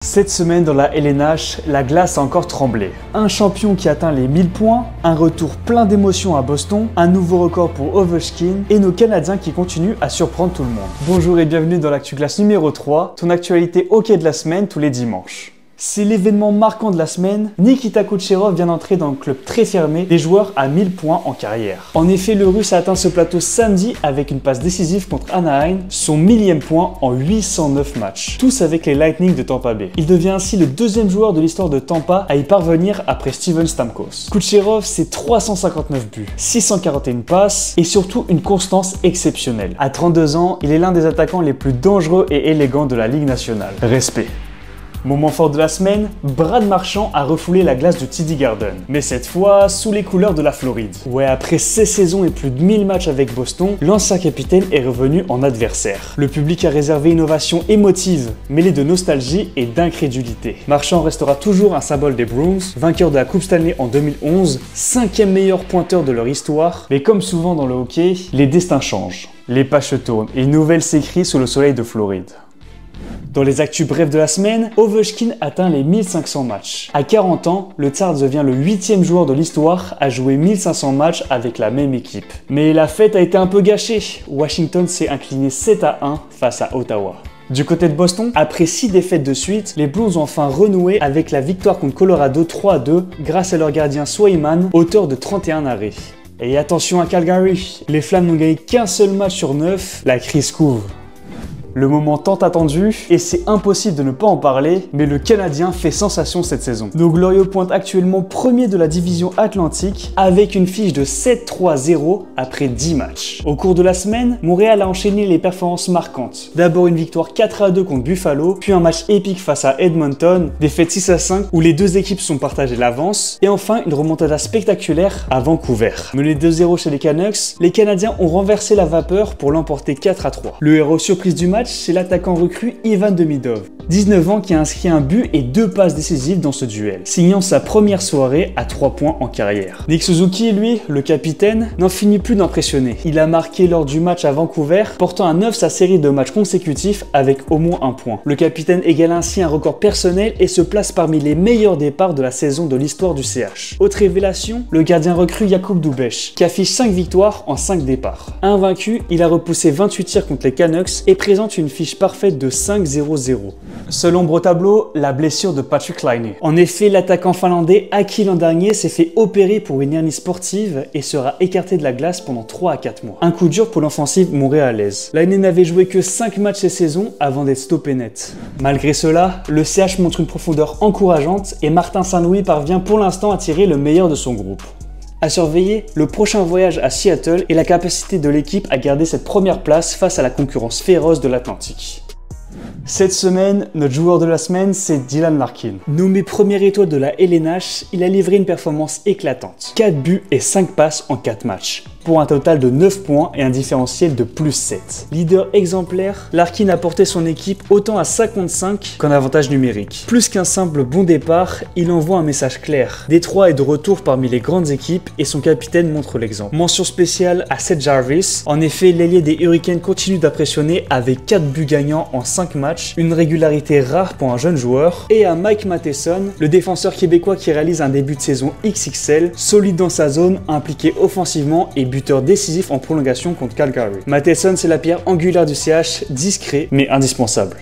Cette semaine dans la LNH, la glace a encore tremblé. Un champion qui atteint les 1000 points, un retour plein d'émotions à Boston, un nouveau record pour Ovechkin et nos Canadiens qui continuent à surprendre tout le monde. Bonjour et bienvenue dans l'Actu Glace numéro 3, ton actualité hockey de la semaine tous les dimanches. C'est l'événement marquant de la semaine, Nikita Kucherov vient d'entrer dans le club très fermé des joueurs à 1000 points en carrière. En effet, le Russe a atteint ce plateau samedi avec une passe décisive contre Anaheim, son 1000e point en 809 matchs, tous avec les Lightning de Tampa Bay. Il devient ainsi le deuxième joueur de l'histoire de Tampa à y parvenir après Steven Stamkos. Kucherov, c'est 359 buts, 641 passes et surtout une constance exceptionnelle. À 32 ans, il est l'un des attaquants les plus dangereux et élégants de la Ligue nationale. Respect. Moment fort de la semaine, Brad Marchand a refoulé la glace du TD Garden, mais cette fois sous les couleurs de la Floride. Ouais, après 16 saisons et plus de 1000 matchs avec Boston, l'ancien capitaine est revenu en adversaire. Le public a réservé une ovation émotive, mêlée de nostalgie et d'incrédulité. Marchand restera toujours un symbole des Bruins, vainqueur de la Coupe Stanley en 2011, 5e meilleur pointeur de leur histoire, mais comme souvent dans le hockey, les destins changent. Les pages se tournent et une nouvelle s'écrit sous le soleil de Floride. Dans les actus brefs de la semaine, Ovechkin atteint les 1500 matchs. À 40 ans, le Tsar devient le 8e joueur de l'histoire à jouer 1500 matchs avec la même équipe. Mais la fête a été un peu gâchée. Washington s'est incliné 7-1 face à Ottawa. Du côté de Boston, après 6 défaites de suite, les Blues ont enfin renoué avec la victoire contre Colorado 3-2 grâce à leur gardien Swayman, auteur de 31 arrêts. Et attention à Calgary, les Flames n'ont gagné qu'un seul match sur 9, la crise couvre. Le moment tant attendu, et c'est impossible de ne pas en parler, mais le Canadien fait sensation cette saison. Nos Glorieux pointent actuellement premier de la division Atlantique avec une fiche de 7-3-0 après 10 matchs. Au cours de la semaine, Montréal a enchaîné les performances marquantes. D'abord une victoire 4-2 contre Buffalo, puis un match épique face à Edmonton, défaite 6-5 où les deux équipes sont partagées l'avance, et enfin une remontada spectaculaire à Vancouver. Menés 2-0 chez les Canucks, les Canadiens ont renversé la vapeur pour l'emporter 4-3. Le héros surprise du match, c'est l'attaquant recru Ivan Demidov, 19 ans qui a inscrit un but et 2 passes décisives dans ce duel, signant sa première soirée à 3 points en carrière. Nick Suzuki, lui, le capitaine, n'en finit plus d'impressionner. Il a marqué lors du match à Vancouver, portant à 9 sa série de matchs consécutifs avec au moins un point. Le capitaine égale ainsi un record personnel et se place parmi les meilleurs départs de la saison de l'histoire du CH. Autre révélation, le gardien recru Jakub Dubeš, qui affiche 5 victoires en 5 départs. Invaincu, il a repoussé 28 tirs contre les Canucks et présente une fiche parfaite de 5-0-0. Seule ombre au tableau, la blessure de Patrik Laine. En effet, l'attaquant finlandais, acquis l'an dernier, s'est fait opérer pour une hernie sportive et sera écarté de la glace pendant 3 à 4 mois. Un coup dur pour l'offensive montréalaise. Laine n'avait joué que 5 matchs cette saison avant d'être stoppé net. Malgré cela, le CH montre une profondeur encourageante et Martin Saint-Louis parvient pour l'instant à tirer le meilleur de son groupe. À surveiller, le prochain voyage à Seattle et la capacité de l'équipe à garder cette première place face à la concurrence féroce de l'Atlantique. Cette semaine, notre joueur de la semaine, c'est Dylan Larkin. Nommé première étoile de la LNH, il a livré une performance éclatante. 4 buts et 5 passes en 4 matchs, pour un total de 9 points et un différentiel de plus 7. Leader exemplaire, Larkin a porté son équipe autant à 55 qu'en avantage numérique. Plus qu'un simple bon départ, il envoie un message clair. Détroit est de retour parmi les grandes équipes et son capitaine montre l'exemple. Mention spéciale à Seth Jarvis. En effet, l'ailier des Hurricanes continue d'impressionner avec 4 buts gagnants en 5 matchs, une régularité rare pour un jeune joueur, et à Mike Matheson, le défenseur québécois qui réalise un début de saison XXL, solide dans sa zone, impliqué offensivement et buteur décisif en prolongation contre Calgary. Matheson, c'est la pierre angulaire du CH, discret mais indispensable.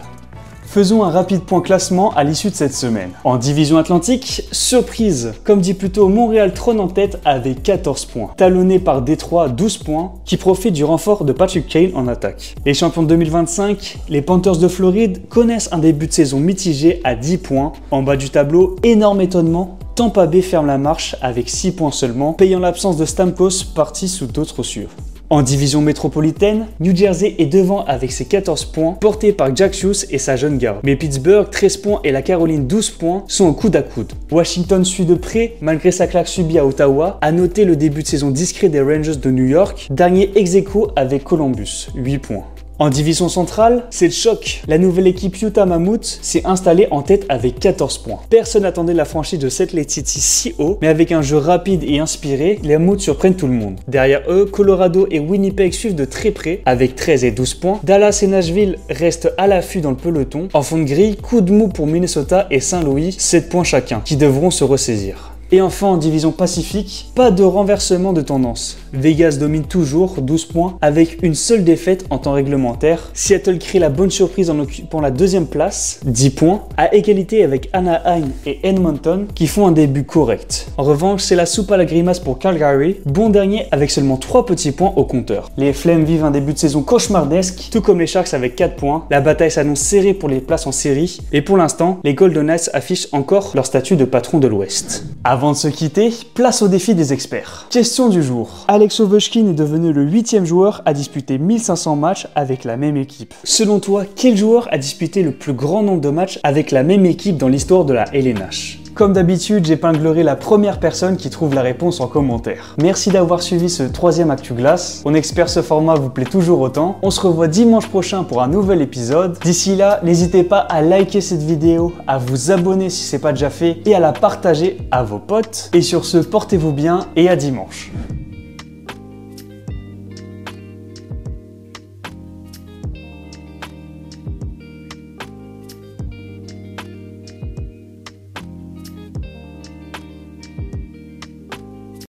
Faisons un rapide point classement à l'issue de cette semaine. En division Atlantique, surprise, comme dit plus tôt, Montréal trône en tête avec 14 points, talonné par Détroit 12 points, qui profite du renfort de Patrick Kane en attaque. Les champions de 2025, les Panthers de Floride, connaissent un début de saison mitigé à 10 points. En bas du tableau, énorme étonnement, Tampa Bay ferme la marche avec 6 points seulement, payant l'absence de Stamkos parti sous d'autres sûrs. En division métropolitaine, New Jersey est devant avec ses 14 points, portés par Jack Hughes et sa jeune garde. Mais Pittsburgh, 13 points et la Caroline, 12 points, sont au coude à coude. Washington suit de près, malgré sa claque subie à Ottawa, à noter le début de saison discret des Rangers de New York, dernier ex-aequo avec Columbus, 8 points. En division centrale, c'est le choc. La nouvelle équipe Utah Mammoth s'est installée en tête avec 14 points. Personne n'attendait la franchise de Salt Lake City si haut, mais avec un jeu rapide et inspiré, les Mammoths surprennent tout le monde. Derrière eux, Colorado et Winnipeg suivent de très près avec 13 et 12 points. Dallas et Nashville restent à l'affût dans le peloton. En fond de grille, coup de mou pour Minnesota et Saint-Louis, 7 points chacun, qui devront se ressaisir. Et enfin en division Pacifique, pas de renversement de tendance. Vegas domine toujours 12 points avec une seule défaite en temps réglementaire. Seattle crée la bonne surprise en occupant la deuxième place, 10 points, à égalité avec Anaheim et Edmonton qui font un début correct. En revanche, c'est la soupe à la grimace pour Calgary, bon dernier avec seulement 3 petits points au compteur. Les Flames vivent un début de saison cauchemardesque, tout comme les Sharks avec 4 points. La bataille s'annonce serrée pour les places en série et pour l'instant, les Golden Knights affichent encore leur statut de patron de l'Ouest. Avant de se quitter, place au défi des experts. Question du jour. Alex Ovechkin est devenu le 8e joueur à disputer 1500 matchs avec la même équipe. Selon toi, quel joueur a disputé le plus grand nombre de matchs avec la même équipe dans l'histoire de la LNH? Comme d'habitude, j'épinglerai la première personne qui trouve la réponse en commentaire. Merci d'avoir suivi ce 3e Actu Glace. On espère ce format vous plaît toujours autant. On se revoit dimanche prochain pour un nouvel épisode. D'ici là, n'hésitez pas à liker cette vidéo, à vous abonner si ce n'est pas déjà fait et à la partager à vos potes. Et sur ce, portez-vous bien et à dimanche.